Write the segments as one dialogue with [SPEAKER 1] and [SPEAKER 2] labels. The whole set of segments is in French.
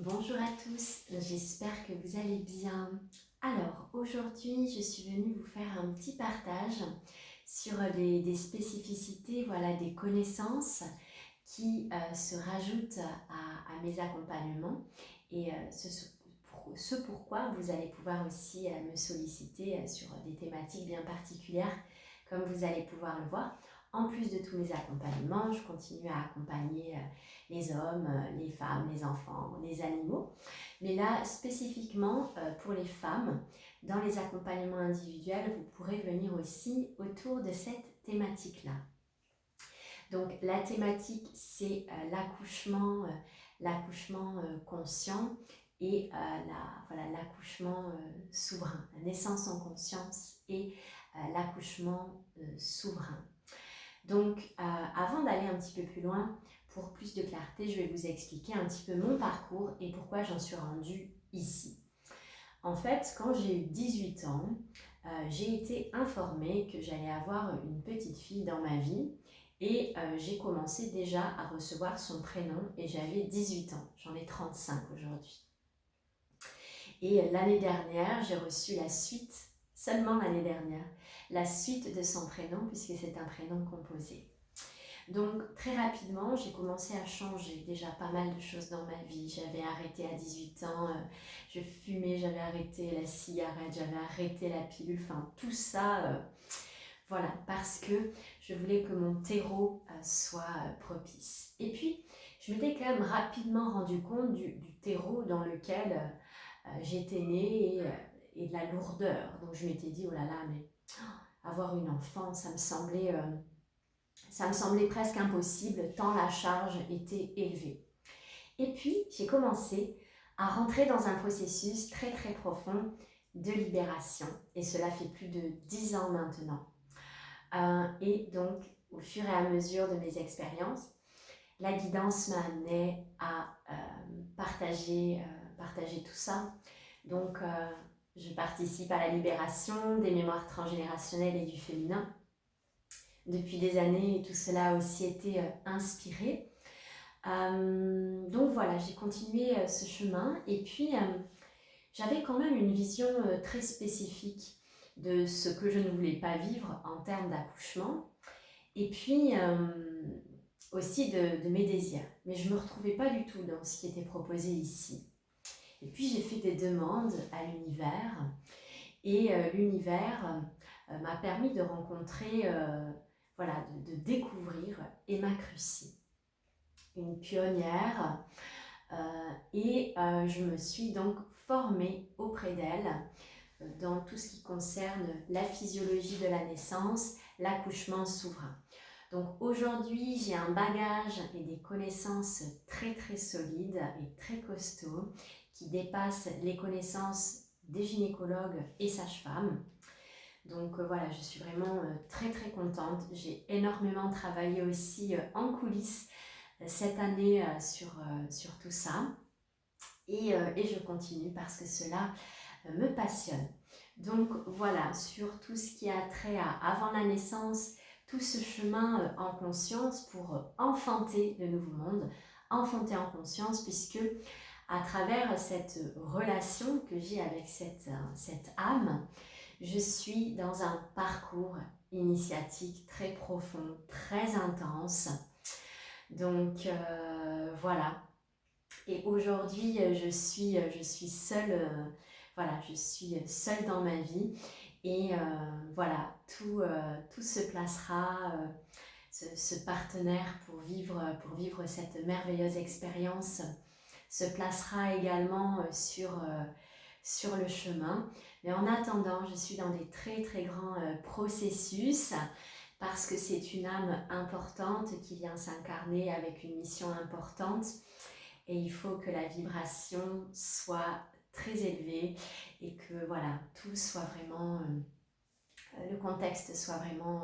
[SPEAKER 1] Bonjour à tous, j'espère que vous allez bien. Alors aujourd'hui je suis venue vous faire un petit partage sur des spécificités, voilà, des connaissances qui se rajoutent à mes accompagnements et ce pourquoi vous allez pouvoir aussi me solliciter sur des thématiques bien particulières comme vous allez pouvoir le voir. En plus de tous mes accompagnements, je continue à accompagner les hommes, les femmes, les enfants, les animaux. Mais là, spécifiquement pour les femmes, dans les accompagnements individuels, vous pourrez venir aussi autour de cette thématique-là. Donc la thématique, c'est l'accouchement conscient et l'accouchement souverain, la naissance en conscience et l'accouchement souverain. Donc, avant d'aller un petit peu plus loin, pour plus de clarté, je vais vous expliquer un petit peu mon parcours et pourquoi j'en suis rendue ici. En fait, quand j'ai eu 18 ans, j'ai été informée que j'allais avoir une petite fille dans ma vie et j'ai commencé déjà à recevoir son prénom et j'avais 18 ans. J'en ai 35 aujourd'hui. Et l'année dernière, j'ai reçu la suite, seulement l'année dernière, la suite de son prénom puisque c'est un prénom composé. Donc très rapidement, j'ai commencé à changer déjà pas mal de choses dans ma vie. J'avais arrêté à 18 ans, je fumais, j'avais arrêté la cigarette, j'avais arrêté la pilule, enfin tout ça, voilà, parce que je voulais que mon terreau soit propice. Et puis, je m'étais quand même rapidement rendu compte du terreau dans lequel j'étais née et de la lourdeur. Donc je m'étais dit, oh là là, mais avoir une enfant, ça me semblait presque impossible tant la charge était élevée. Et puis, j'ai commencé à rentrer dans un processus très très profond de libération. Et cela fait plus de 10 ans maintenant. Et donc, au fur et à mesure de mes expériences, la guidance m'a amenée à partager tout ça. Donc, je participe à la libération des mémoires transgénérationnelles et du féminin. Depuis des années, tout cela a aussi été inspiré. Donc voilà, j'ai continué ce chemin et puis j'avais quand même une vision très spécifique de ce que je ne voulais pas vivre en termes d'accouchement et puis aussi de mes désirs. Mais je ne me retrouvais pas du tout dans ce qui était proposé ici. Et puis j'ai fait des demandes à l'univers et l'univers m'a permis de rencontrer, de découvrir Emma Crucy, une pionnière, et je me suis donc formée auprès d'elle dans tout ce qui concerne la physiologie de la naissance, l'accouchement souverain. Donc aujourd'hui, j'ai un bagage et des connaissances très très solides et très costauds qui dépassent les connaissances des gynécologues et sages-femmes. Donc voilà, je suis vraiment très très contente. J'ai énormément travaillé aussi en coulisses cette année sur tout ça. Et je continue parce que cela me passionne. Donc voilà, sur tout ce qui a trait à avant la naissance, tout ce chemin en conscience pour enfanter le nouveau monde, enfanter en conscience, puisque à travers cette relation que j'ai avec cette âme, je suis dans un parcours initiatique très profond, très intense. Donc voilà. Et aujourd'hui, je suis seule, je suis seule dans ma vie. Et voilà, tout se placera, ce partenaire pour vivre cette merveilleuse expérience se placera également sur le chemin. Mais en attendant, je suis dans des très très grands processus parce que c'est une âme importante qui vient s'incarner avec une mission importante et il faut que la vibration soit très élevée et que voilà, tout soit vraiment, le contexte soit vraiment,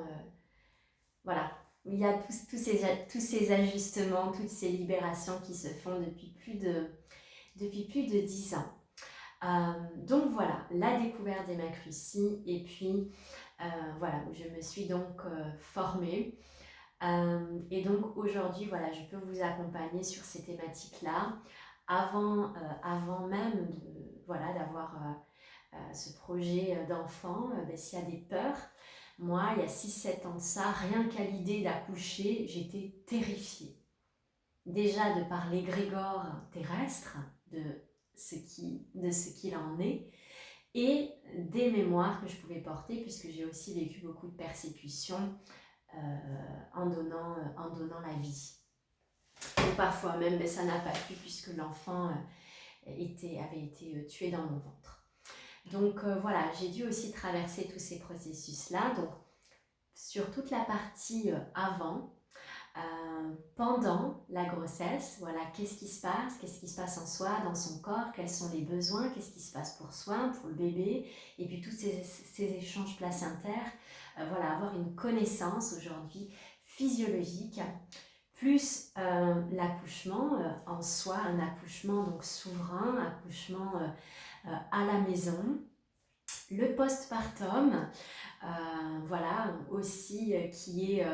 [SPEAKER 1] il y a tous ces ajustements, toutes ces libérations qui se font depuis plus de 10 ans. Donc voilà, la découverte d'Emma Crucy et puis où je me suis donc formée. Et donc aujourd'hui, je peux vous accompagner sur ces thématiques-là avant même d'avoir ce projet d'enfant, s'il y a des peurs, moi, il y a 6-7 ans de ça, rien qu'à l'idée d'accoucher, j'étais terrifiée. Déjà de par l'égrégore terrestre, de ce qu'il en est, et des mémoires que je pouvais porter, puisque j'ai aussi vécu beaucoup de persécutions en donnant la vie. Et parfois même, ça n'a pas pu, puisque l'enfant avait été tué dans mon ventre. Donc voilà, j'ai dû aussi traverser tous ces processus-là. Donc sur toute la partie avant, pendant la grossesse, voilà, qu'est-ce qui se passe en soi, dans son corps, quels sont les besoins, qu'est-ce qui se passe pour soi, pour le bébé, et puis tous ces échanges placentaires, voilà, avoir une connaissance aujourd'hui physiologique, plus l'accouchement en soi, un accouchement donc souverain, accouchement à la maison, le postpartum, voilà, aussi qui est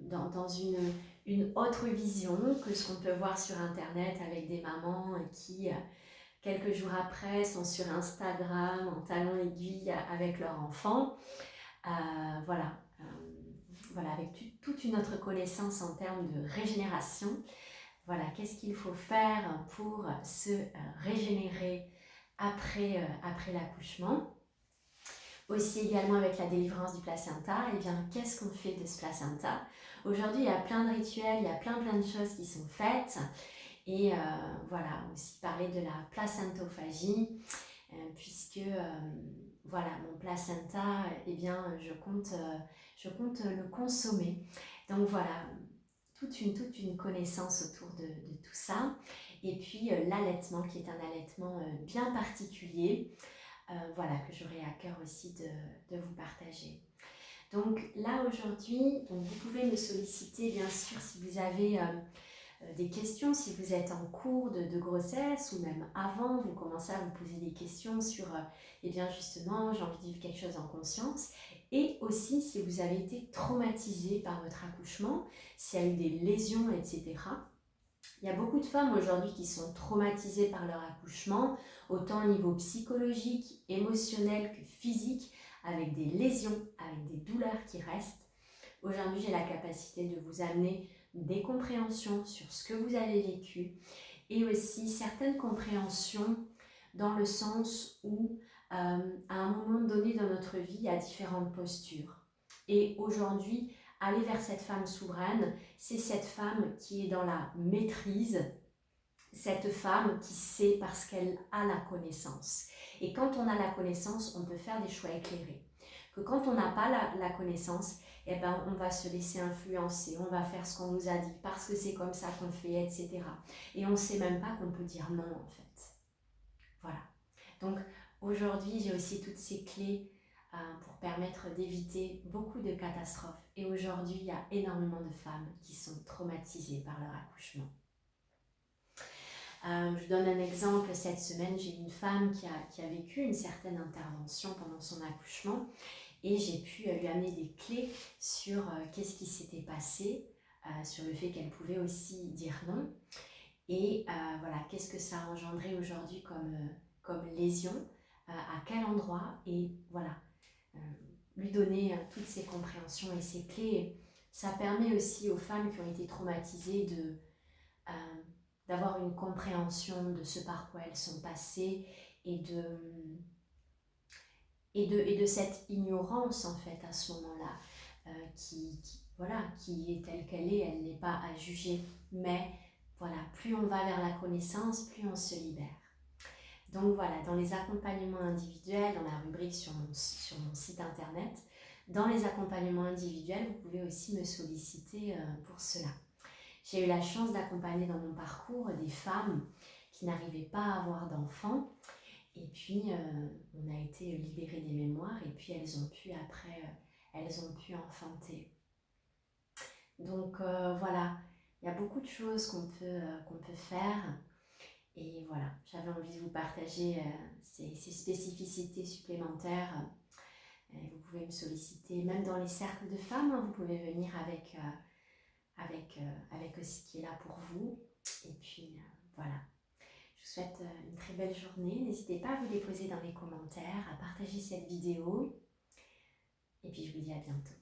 [SPEAKER 1] dans une autre vision que ce qu'on peut voir sur internet avec des mamans qui quelques jours après sont sur Instagram en talons aiguilles avec leur enfant, voilà, avec toute une autre connaissance en termes de régénération. Voilà, qu'est-ce qu'il faut faire pour se régénérer après l'accouchement. Aussi également avec la délivrance du placenta, et bien qu'est-ce qu'on fait de ce placenta? Aujourd'hui, il y a plein de rituels, il y a plein de choses qui sont faites. Et voilà, aussi parler de la placentophagie, puisque voilà, mon placenta, eh bien, je compte le consommer. Donc voilà, toute une connaissance autour de tout ça. Et puis l'allaitement, qui est un allaitement bien particulier, voilà, que j'aurai à cœur aussi de vous partager. Donc là aujourd'hui, vous pouvez me solliciter bien sûr si vous avez des questions, si vous êtes en cours de grossesse ou même avant, vous commencez à vous poser des questions sur, eh bien justement, j'ai envie de vivre quelque chose en conscience. Et aussi si vous avez été traumatisé par votre accouchement, s'il y a eu des lésions, etc. Il y a beaucoup de femmes aujourd'hui qui sont traumatisées par leur accouchement, autant au niveau psychologique, émotionnel que physique, avec des lésions, avec des douleurs qui restent. Aujourd'hui, j'ai la capacité de vous amener des compréhensions sur ce que vous avez vécu et aussi certaines compréhensions dans le sens où, à un moment donné dans notre vie, il y a différentes postures. Et aujourd'hui, aller vers cette femme souveraine, c'est cette femme qui est dans la maîtrise, cette femme qui sait parce qu'elle a la connaissance. Et quand on a la connaissance, on peut faire des choix éclairés. Que quand on n'a pas la connaissance, eh ben, on va se laisser influencer, on va faire ce qu'on nous a dit, parce que c'est comme ça qu'on fait, etc. Et on ne sait même pas qu'on peut dire non, en fait. Voilà. Donc, aujourd'hui, j'ai aussi toutes ces clés pour permettre d'éviter beaucoup de catastrophes. Et aujourd'hui, il y a énormément de femmes qui sont traumatisées par leur accouchement. Je donne un exemple, cette semaine, j'ai une femme qui a vécu une certaine intervention pendant son accouchement et j'ai pu lui amener des clés sur qu'est-ce qui s'était passé, sur le fait qu'elle pouvait aussi dire non et voilà, qu'est-ce que ça a engendré aujourd'hui comme lésion, à quel endroit et voilà, lui donner toutes ces compréhensions et ces clés. Ça permet aussi aux femmes qui ont été traumatisées d'avoir une compréhension de ce par quoi elles sont passées et de cette ignorance en fait à ce moment-là qui est telle qu'elle est, elle n'est pas à juger, mais voilà, plus on va vers la connaissance, plus on se libère. Donc voilà, dans les accompagnements individuels, dans la rubrique sur mon site internet, dans les accompagnements individuels, vous pouvez aussi me solliciter pour cela. J'ai eu la chance d'accompagner dans mon parcours des femmes qui n'arrivaient pas à avoir d'enfants. Et puis, on a été libérées des mémoires et puis elles ont pu enfanter. Donc voilà, il y a beaucoup de choses qu'on peut faire. Et voilà, j'avais envie de vous partager ces spécificités supplémentaires. Vous pouvez me solliciter, même dans les cercles de femmes, hein, vous pouvez venir avec ce qui est là pour vous. Et puis souhaite une très belle journée. N'hésitez pas à vous les poser dans les commentaires, à partager cette vidéo. Et puis je vous dis à bientôt.